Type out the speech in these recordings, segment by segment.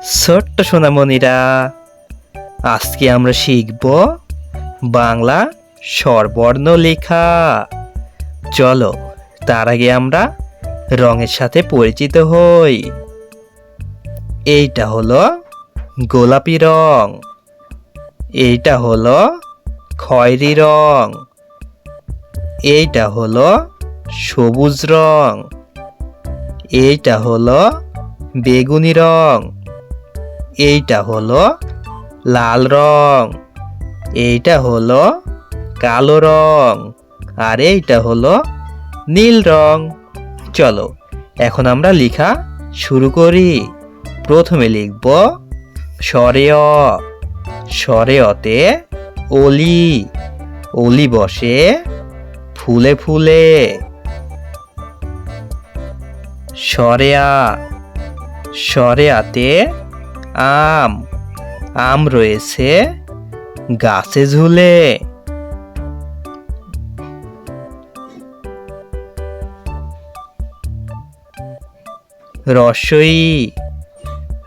ছোট্ট সোনামণিরা, আজকে আমরা শিখব বাংলা স্বরবর্ণ লেখা। চলো তার আগে আমরা রঙের সাথে পরিচিত হই। এইটা হলো গোলাপি রং, এইটা হলো খয়েরি রং, এইটা হলো সবুজ রং, এইটা হলো বেগুনি রং, এইটা হলো লাল রং, এইটা হলো কালো রং, আর এইটা হলো নীল রং। চলো এখন আমরা লেখা শুরু করি। প্রথমে লিখব স্বরে অ। স্বরে অতে অলি, অলি বসে ফুলে ফুলে। স্বরে আ। স্বরে আতে আম, আম রয়েছে গাছে ঝুলে। রস্বই।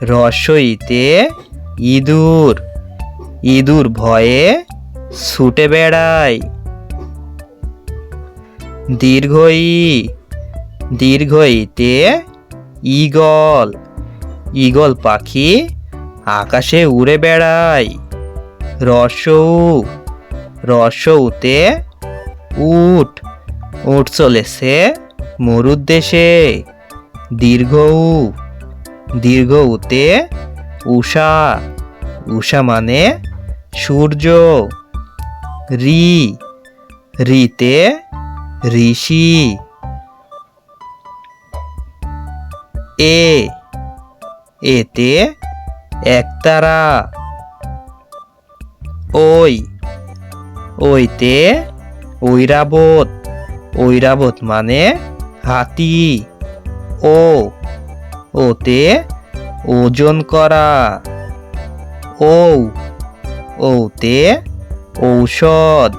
রস্বইতে ইঁদুর, ইঁদুর ভয়ে ছুটে বেড়ায়। দীর্ঘই। দীর্ঘইতে ঈগল, ঈগল পাখি আকাশে উড়ে বেড়ায়। রস্যৌ। রস্যৌতে উট, উট চলেছে মরুর দেশে। দীর্ঘউ। দীর্ঘউতে উষা, উষা মানে সূর্য। রি। রিতে ঋষি। এ। এতে একতারা। ওই। ওইতে ঐরাবত, ঐরাবত মানে হাতি। ও। ওতে ওজন করা। ঔ। ঔতে ঔষধ।